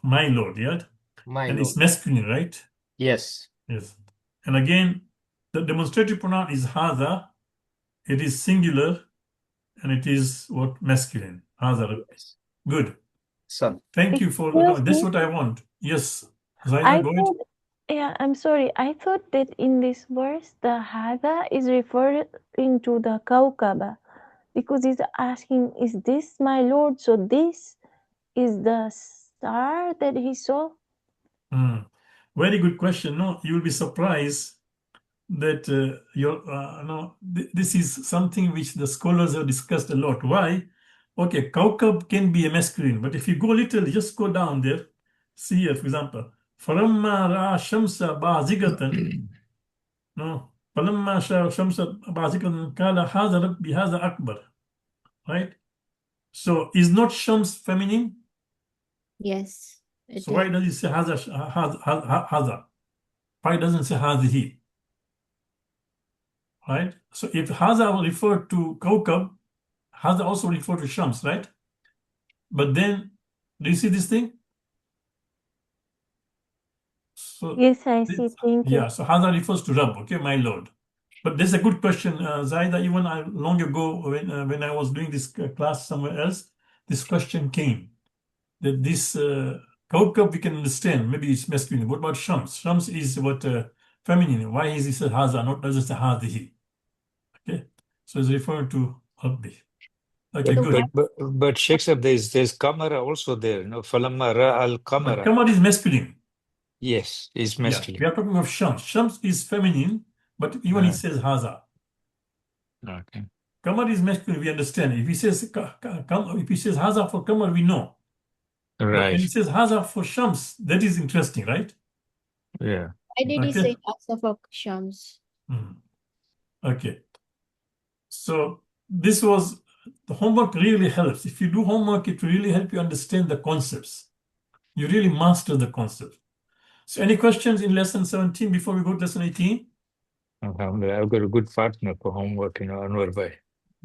My Lord, yeah? My And Lord. it's masculine, right? Yes. Yes. And again, the demonstrative pronoun is Haza. It is singular and it is what? Masculine. Haza Rabbi. Yes. Good. Son. Thank you for, Excuse this is me. what I want. Yes. I Zaida, go ahead. thought, yeah, I'm sorry. I thought that in this verse, the hada is referring to the Kaukaba because he's asking, is this my Lord? So this is the star that he saw? Very good question. No, you will be surprised that this is something which the scholars have discussed a lot. Why? Okay, Kaukab can be a masculine, but if you go little, just go down there. See here, for example, فَلَمَّا رَأَى الشَّمْسَ بَازِغَةً no, فَلَمَّا رَأَى الشَّمْسَ بَازِغَةً قَالَ هَذَا رَبِّي هَذَا أَكْبَرُ. Right? So is not Shams feminine? Yes, it So why is. does it say Haza? Why doesn't it say Hazihi? Right? So if Haza will refer to Kaukab, Haza also refer to Shams, right? But then, do you see this thing? So Yes, I see. Thank you. yeah, so Haza refers to Rabb, okay, my Lord. But there's a good question, Zaida. Even long ago, when I was doing this class somewhere else, this question came that this Kaukab we can understand, maybe it's masculine. What about Shams? Shams is what feminine. Why is he said Haza, not doesn't say Hadihi? Okay, so it's referring to Rabbi. Okay, So good. But Sheikh Sahib, there's Kamara also there, no? Falamma Ra'al But Kamara. Kamar is masculine. Yes, is Yeah, masculine. we are talking of Shams. Shams is feminine, but even it says Haza. Okay. Kamar is masculine, we understand. If he says Haza for Kamar, we know. But when he Right. says Haza for Shams, that is interesting, right? Yeah. why did he Okay. say Asa for Shams? Okay. So this was the homework really helps. If you do homework, it will really help you understand the concepts. You really master the concept. So any questions in lesson 17 before we go to lesson 18? Alhamdulillah, I've got a good partner for homework, Anwar Bhai.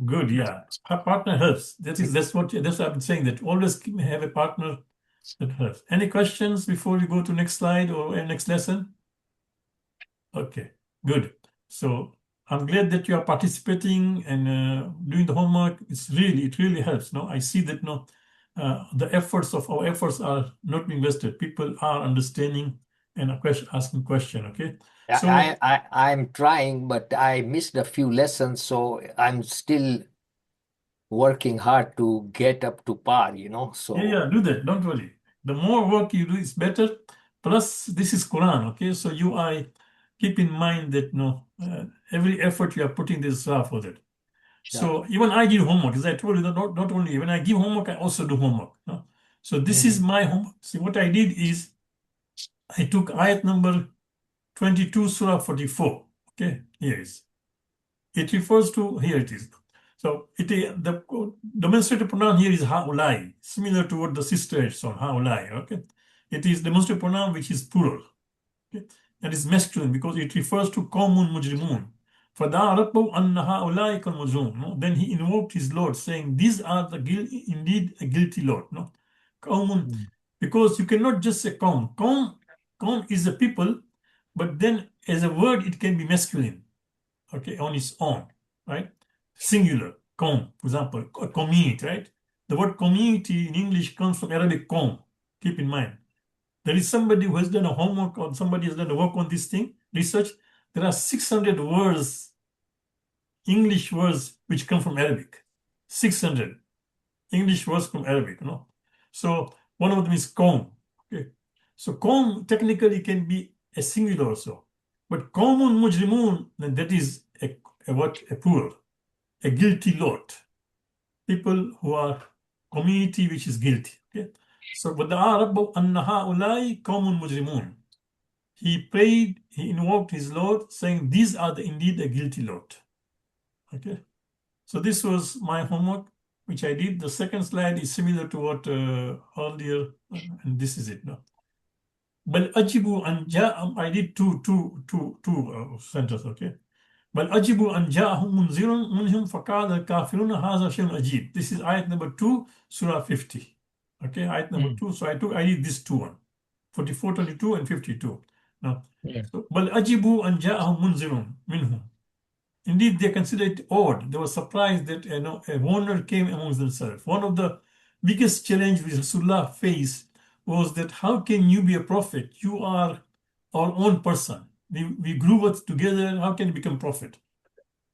Good, yeah. Our partner helps. That's what I've been saying, that always have a partner that helps. Any questions before we go to next slide or next lesson? Okay, good. So I'm glad that you are participating and doing the homework. It really helps. No, I see that the efforts of our efforts are not being wasted. People are understanding and asking question. Okay, so I'm trying, but I missed a few lessons, so I'm still working hard to get up to par, you know. So Yeah, do that. Don't worry. The more work you do is better. Plus, this is Quran, okay? So I keep in mind that every effort you are putting this for that. So even I did homework, as I told you, not only when I give homework, I also do homework. No? So this is my homework. See, what I did is I took ayat number 22, Surah 44. Okay, here is. It refers to, here it is. So the demonstrative pronoun here is ha'ulai, similar to what the sister had shown, ha'ulai. Okay, it is demonstrative pronoun which is plural. Okay, and it's masculine because it refers to qawmun mujrimun. فَدَعَا رَبَّهُ أَنَّ هَؤُلَاءِ كَالْمُجْرِمُونَ. No? Then he invoked his Lord, saying, "These are indeed a guilty Lord." No, qawmun, because you cannot just say qawm. Qawm is a people, but then as a word it can be masculine. Okay, on its own, right? Singular, qawm, for example, a community, right? The word community in English comes from Arabic qawm. Keep in mind. There is somebody who has done a homework or somebody has done a work on this thing, research. There are 600 words, English words, which come from Arabic. 600 English words from Arabic, So one of them is qawm. Okay. So qawm technically can be a singular also. But qawmun mujrimun, then that is a plural, a guilty lot. People who are community which is guilty. Okay. So وَدَعَا رَبَّهُ أَنَّ هَؤُلَاءِ قَوْمٌ مُجْرِمُونَ. He prayed, he invoked his Lord, saying, "These are indeed a guilty lot." Okay. So this was my homework, which I did. The second slide is similar to what earlier, and this is it. No. بل أجبوا أن جاء. I did two sentences. Okay. بل أجبوا أن جاءهم منذر منهم فقال الكافرون هذا شيء عجيب. This is ayat number 2, Surah 50. Okay, ayat number 2. So I did this two one, 44, 22, and 52. Now, so, بل أجبوا أن جاءهم منذر منهم. Indeed, they considered it odd. They were surprised that a warner came amongst themselves. One of the biggest challenges which Rasulullah faced was that how can you be a prophet? You are our own person. We grew up together. How can you become prophet?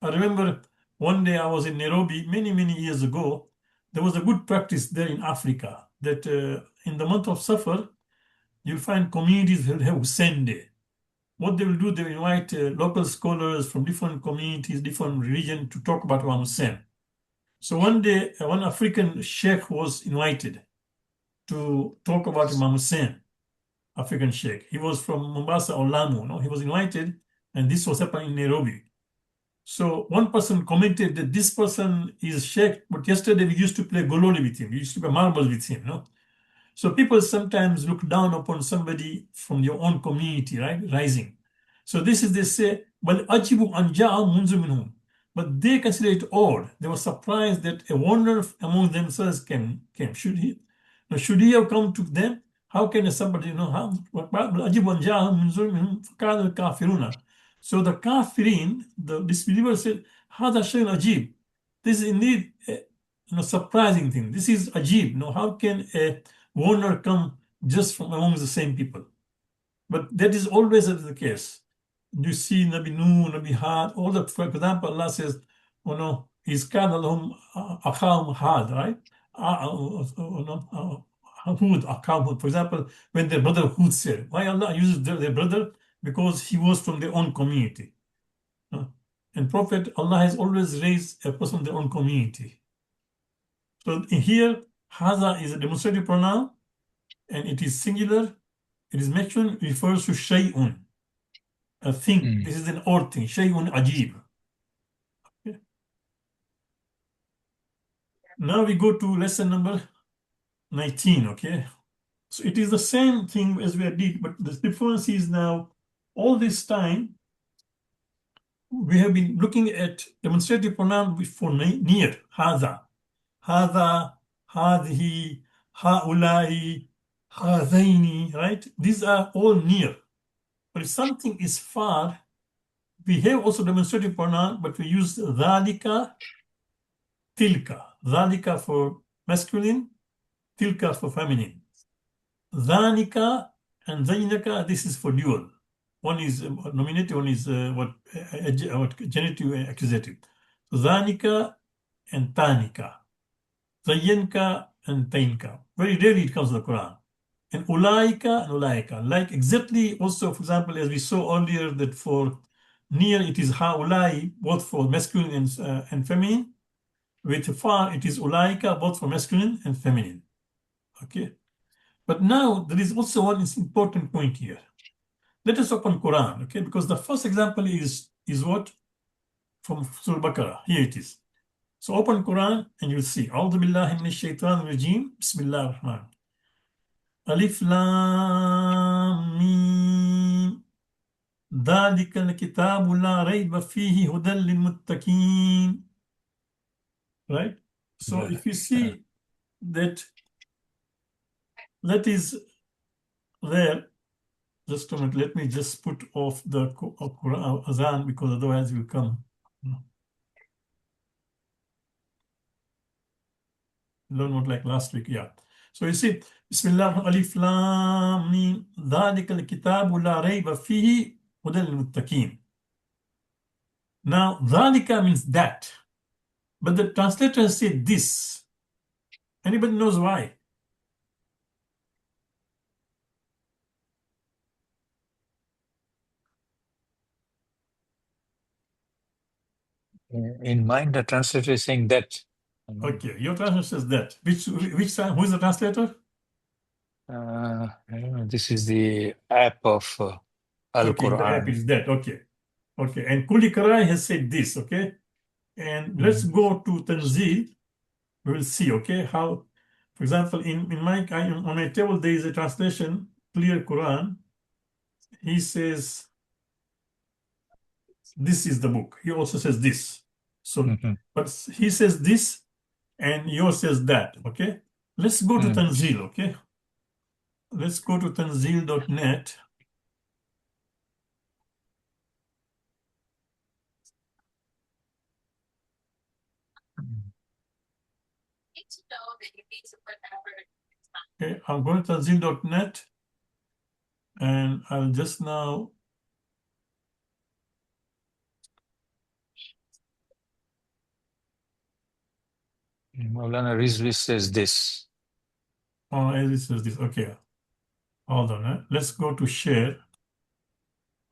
I remember one day I was in Nairobi many years ago. There was a good practice there in Africa that in the month of Safar, you'll find communities will have Hussein Day. What they will do, they will invite local scholars from different communities, different regions to talk about Imam Hussein. So one day, one African sheikh was invited to talk about Imam Hussein, African sheikh. He was from Mombasa or Lamu. No? He was invited, and this was happening in Nairobi. So one person commented that this person is sheikh, but yesterday we used to play gololi with him. We used to play marbles with him. No? So people sometimes look down upon somebody from your own community, right? Rising. So this is, they say, "Bal ajibu an ja'a munzu minhum." But they consider it odd. They were surprised that a wanderer among themselves came. Should he have come to them? How can somebody, how? "Ajibu an ja'a munzu minhum faqala al-kafiruna." So the kafirin, the disbelievers said, "Hada shay'un ajib." This is indeed a surprising thing. This is ajib. How can a warner come just from amongst the same people? But that is always the case. You see Nabi Nuh, Nabi Had, all that. For example, Allah says, "Is kana lahum akhahum Had," right? Hud, Hud. For example, when their brother Hud said, why Allah uses their brother? Because he was from their own community. And Prophet, Allah has always raised a person from their own community. So in here, Haza is a demonstrative pronoun, and it is singular. It is masculine, refers to shay'un, a thing. This is an odd thing. Shay'un ajib. Okay. Now we go to lesson number 19. Okay. So it is the same thing as we did, but the difference is now all this time we have been looking at demonstrative pronoun for near, haza, hadhi, haulai, hadaini, right? These are all near. But if something is far, we have also demonstrative pronoun, but we use dhalika, tilka. Dhalika for masculine, tilka for feminine. Dhanika and dhainaka, this is for dual. One is nominative, one is genitive and accusative. So dhanika and tanika. Zayyanka and Tainka. Very rarely it comes in the Quran. And Ulaika and Ulaika. Like exactly also, for example, as we saw earlier, that for near it is Haulai, both for masculine and feminine. With far it is Ulaika, both for masculine and feminine. Okay. But now there is also one important point here. Let us open Quran, okay? Because the first example is what? From Surah Baqarah. Here it is. So open Quran and you'll see. A'udhu billahi minash shaitanir rajim. Bismillah ar-Rahman. Alif Lam Mim. ذلك الكتاب لا ريب فيه هدى للمتقين. Right? So if you see that is there, just a minute, let me just put off the Quran Azan because otherwise it will come. Learn what like last week, yeah. So you see, Bismillah, Alif Lam Mim, ذلك الكتاب لا ريب فيه هدى للمتقين. Now, ذلك means that, but the translator said this. Anybody knows why? In mine, the translator is saying that. Okay, your translator says that. Who is the translator? I don't know, this is the app of Okay, the app Al-Quran. is that. Okay, okay. And Kuli Karai has said this. Okay, and let's go to Tanzil. We will see. Okay, how, for example, in my on my table there is a translation, Clear Quran. He says this is the book. He also says this. So, Mhm. but he says this, and yours says that. Okay, let's go to Mm. Tanzil. Okay, let's go to tanzil.net. Okay, I'm going to tanzil.net, and I'll just now. Maulana Rizvi says this. Oh, as it says this. Okay, hold on. Let's go to share.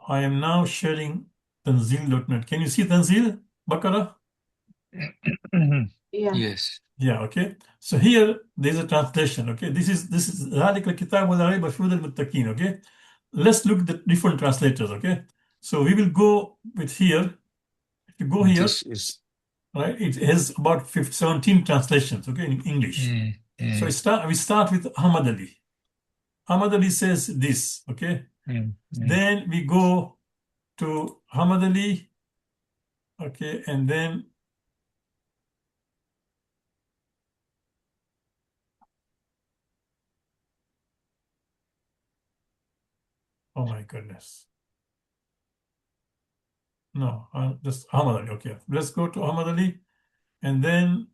I am now sharing tanzil.net. Can you see Tanzil, Bakara? Yeah. Yes. Yeah, okay. So here there's a translation. Okay, this is ذلك الكتاب لا ريب فيه هدى للمتقين. Okay, let's look at the different translators. Okay, so we will go with here. If you go here, This is. right, it has about 17 translations. Okay, in English. So we start with Ahmad Ali. Ahmad Ali says this. Okay, then we go to Ahmad Ali. Okay, and then oh my goodness. No, just Ahmad Ali. Okay, let's go to Ahmad Ali, and then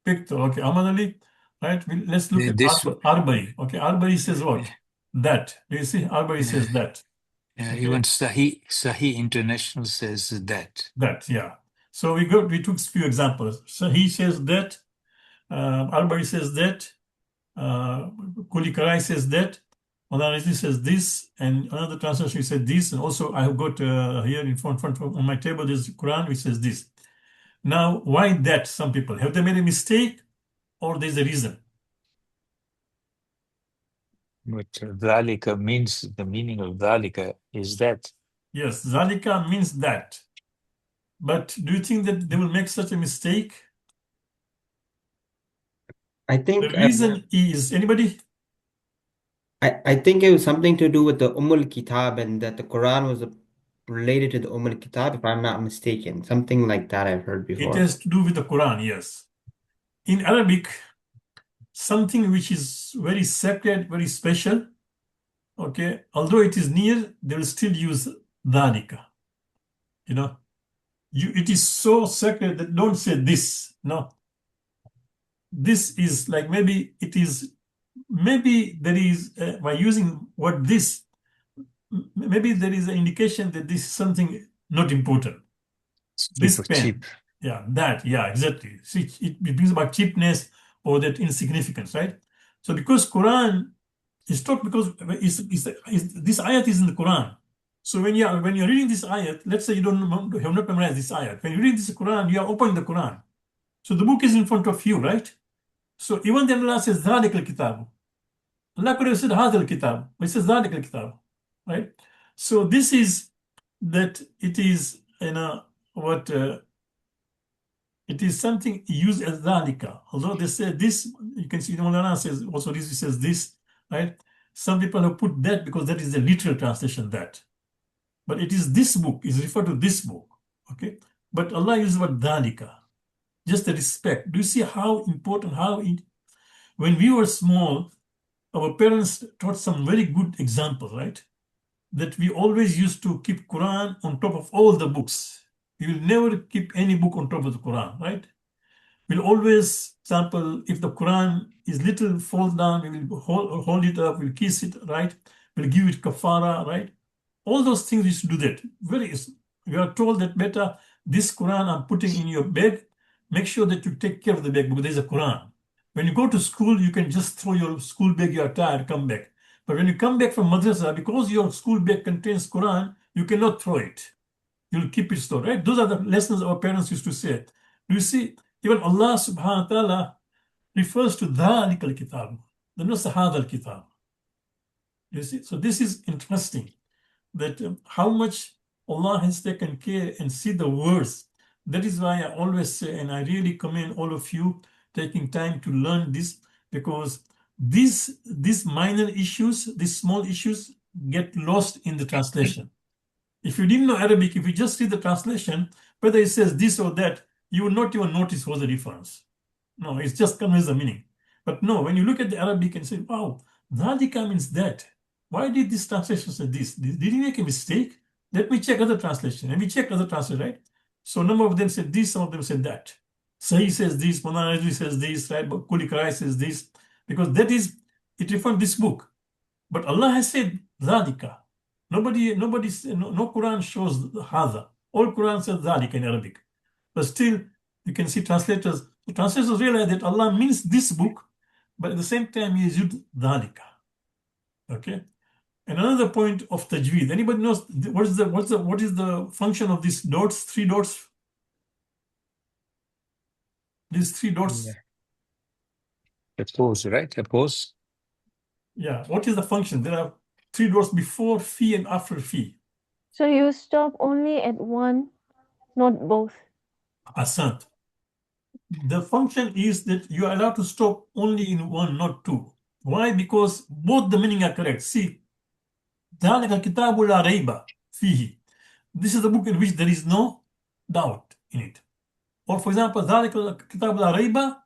Picture. Okay, Ahmad Ali. Right. Let's look at This. Arbari. Okay, Arbari says what? That. Do you see? Arbari says that. Yeah, Okay. even Sahih International says that. That. Yeah. So we took a few examples. So he says that. Arbari says that. Kuli Karai says that. Monarisi says this, and another translation said this, and also I have got here in front on my table there's Quran which says this. Now, why that? Some people have they made a mistake, or there's a reason? But Dhalika means, the meaning of Dhalika is that. Yes, Zalika means that. But do you think that they will make such a mistake? I The think reason is anybody? I think it was something to do with the Kitab and that the Quran was related to the Kitab, if I'm not mistaken. Something like that I've heard It before. has to do with the Quran, yes. In Arabic, something which is very sacred, very special, okay, although it is near, they will still use dhalika. You know, it is so sacred that don't say this. No. This is like maybe it is maybe there is, by using what this, maybe there is an indication that this is something not important. This Super pen, cheap. yeah, that, yeah, exactly. See, it brings about cheapness or that insignificance, right? So because Quran is taught, because this ayat is in the Quran. So when you're reading this ayat, let's say you have not memorized this ayat. When you read this Quran, you are opening the Quran. So the book is in front of you, right? So even then Allah says, ذَلِكَ الْكِتَابُ. Allah could have said, هَذَا الْكِتَابُ. But it says, ذَلِكَ الْكِتَابُ. Right? So this is that it is, what, it is something used as ذَلِكَ. Although they say this, you can see Maulana says, also this says this, right? Some people have put that because that is the literal translation, that. But it is this book, is referred to this book, okay? But Allah uses the word ذَلِكَ. Just the respect. Do you see how important, when we were small, our parents taught some very good examples, right? That we always used to keep Quran on top of all the books. We will never keep any book on top of the Quran, right? We'll always, example, if the Quran is little falls down, we will hold it up, we'll kiss it, right? We'll give it kafara, right? All those things we used to do that. We are told that better, this Quran I'm putting in your bag, make sure that you take care of the bag because there's a Quran. When you go to school, you can just throw your school bag, you are tired, come back. But when you come back from madrasa, because your school bag contains Quran, you cannot throw it. You'll keep it stored, right? Those are the lessons our parents used to say. Do you see? Even Allah subhanahu wa ta'ala refers to ذَلِكَ الْكِتَابُ. The not هَذَا الْكِتَابُ. You see? So this is interesting, that how much Allah has taken care and see the words. That is why I always say, and I really commend all of you taking time to learn this, because these minor issues, these small issues get lost in the translation. If you didn't know Arabic, if you just read the translation, whether it says this or that, you will not even notice what's the difference. No, it's just conveys the meaning. But no, when you look at the Arabic and say, wow, Dhalika means that. Why did this translation say this? Did he make a mistake? Let me check other translation. And we check other translation, right? So a number of them said this, some of them said that. Sahih says this, Manazwi says this, right? But Kulikrai says this. Because that is, it refers to this book. But Allah has said Dhalika. No Quran shows Hadha. All Quran says Dhalika in Arabic. But still, you can see translators realize that Allah means this book, but at the same time He used Dhalika. Okay. And another point of tajweed. Anybody knows what is the function of these dots? 3 dots. These 3 dots. Yeah. A pause, right? A pause. Yeah. What is the function? There are 3 dots before fi and after fi. So you stop only at one, not both. Asant. The function is that you are allowed to stop only in one, not 2. Why? Because both the meaning are correct. See, ذَلِكَ الْكِتَابُ لَا رَيْبَ فِيهِ. This is the book in which there is no doubt in it. Or for example, ذَلِكَ الْكِتَابُ لَا رَيْبَ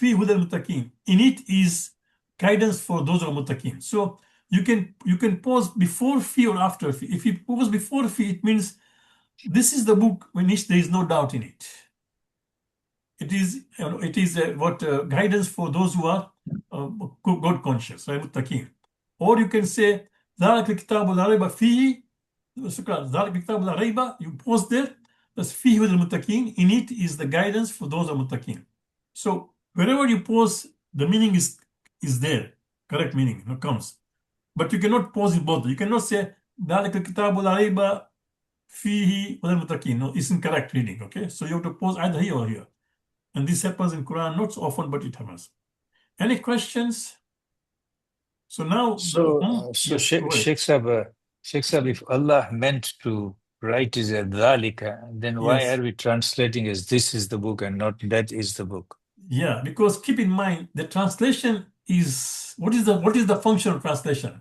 فِيهِ هُدًى الْمُتَّقِينَ. In it is guidance for those who are muttaqin. So you can pause before fi or after fi. If you pause before fi, it means this is the book in which there is no doubt in it. It is guidance for those who are God conscious, right? Muttaqin. Or you can say ذَلِكَ الْكِتَابُ لَا رَيْبَ فِيهِ. ذَلِكَ الْكِتَابُ لَا رَيْبَ. You pause there. That's فِيهِ هُدًى الْمُتَّقِينَ. In it is the guidance for those who are muttaqin. So wherever you pause, the meaning is there, correct meaning comes. But you cannot pause in both. You cannot say ذَلِكَ الْكِتَابُ لَا رَيْبَ فِيهِ هُدًى الْمُتَّقِينَ. No, it's incorrect reading. Okay, so you have to pause either here or here. And this happens in Quran not so often, but it happens. Any questions? So now, yes, go ahead. Sheikh Sahib, if Allah meant to write is a dhalika, then why Yes. are we translating as this is the book and not that is the book? Yeah, because keep in mind the translation is what is the function of translation?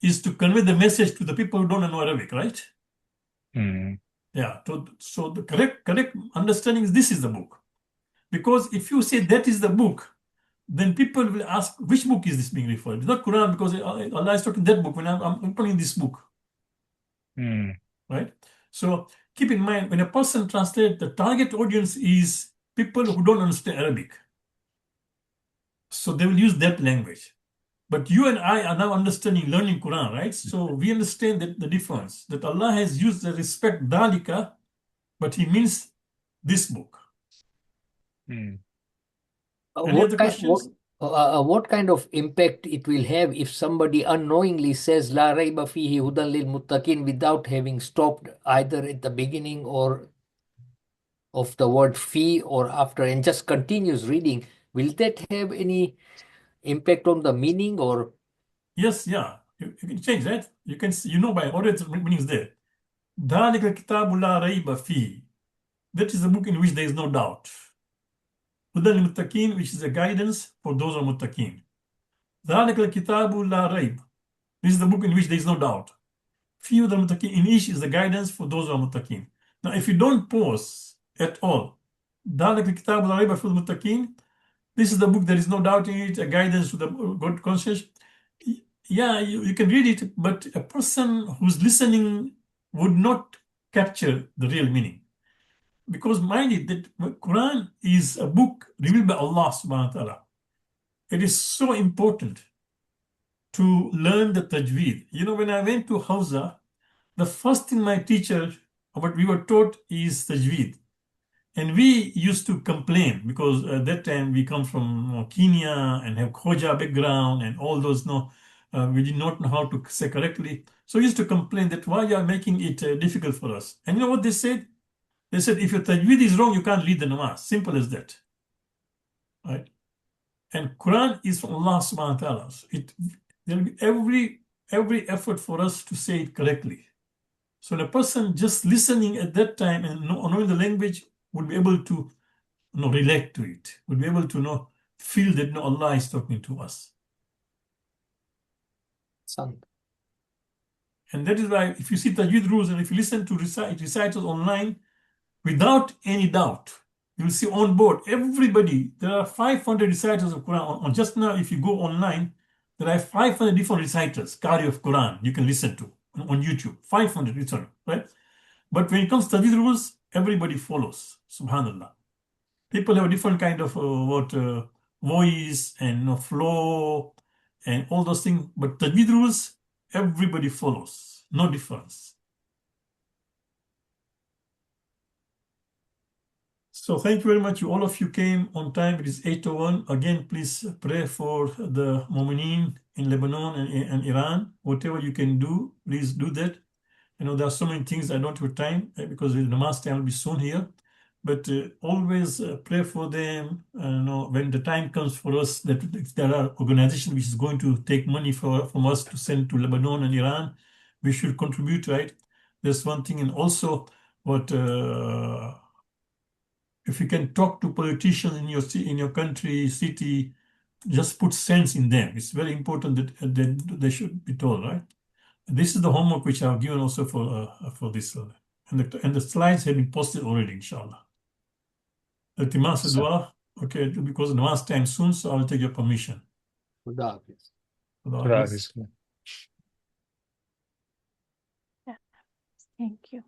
Is to convey the message to the people who don't know Arabic, right? Yeah. So the correct understanding is this is the book. Because if you say that is the book, then people will ask which book is this being referred? It's not Quran, because Allah is talking that book when I'm opening this book. Right? So keep in mind, when a person translates, the target audience is people who don't understand Arabic. So they will use that language. But you and I are now understanding, learning Quran, right? So we understand that the difference, that Allah has used the respect dalika, but He means this book. Mm. Any other questions? What kind of impact it will have if somebody unknowingly says La rayba fihi hudan lil muttaqin without having stopped either at the beginning or of the word fi or after and just continues reading? Will that have any impact on the meaning or? Yes, yeah. You can change that. You can see, by already the meaning is there. ذَلِكَ الْكِتَابُ لَا رَيْبَ فِيهِ. That is the book in which there is no doubt. هُدًى لِلْمُتَّقِينَ, which is a guidance for those who are muttaqin. ذَلِكَ الْكِتَابُ لَا رَيْبَ. This is the book in which there is no doubt. فِيهِ هُدًى لِلْمُتَّقِينَ. In each is the guidance for those who are muttaqin. Now, if you don't pause at all, ذَلِكَ الْكِتَابُ لَا رَيْبَ فِي الْمُتَّقِينَ. This is the book, there is no doubt in it, a guidance to the God conscious. Yeah, you can read it, but a person who's listening would not capture the real meaning. Because mind it, that Quran is a book revealed by Allah subhanahu wa ta'ala. It is so important to learn the tajweed. When I went to Hausa, the first thing my teacher, what we were taught is tajweed. And we used to complain because at that time we come from Kenya and have Khoja background and all those, we did not know how to say correctly. So we used to complain that why you are making it difficult for us. And you know what they said? They said, if your tajweed is wrong, you can't read the namaz. Simple as that. Right? And Quran is from Allah subhanahu wa ta'ala. So there will be every effort for us to say it correctly. So the person just listening at that time and knowing the language would be able to relate to it, would be able to feel that Allah is talking to us. And that is why if you see tajweed rules and if you listen to recitals online, without any doubt, you will see on board everybody. There are 500 recitals of Quran. On just now, if you go online, there are 500 different recitals, Qari of Quran, you can listen to on YouTube. 500 recitals, right? But when it comes to tajweed rules, everybody follows. Subhanallah. People have a different kind of voice and flow and all those things. But tajweed rules, everybody follows. No difference. So thank you very much. All of you came on time. It is 8:01. Again, please pray for the Mu'mineen in Lebanon and Iran. Whatever you can do, please do that. There are so many things I don't have time because the namaz time will be soon here. But always pray for them. When the time comes for us, that if there are organizations which is going to take money from us to send to Lebanon and Iran, we should contribute, right? That's one thing. And also, if you can talk to politicians in your country, city, just put sense in them. It's very important that they should be told, right? This is the homework which I've given also for this. And the slides have been posted already, inshallah. Iltimas dua. Okay, because the last time soon, so I'll take your permission. Khuda Hafiz. Khuda Hafiz. Thank you.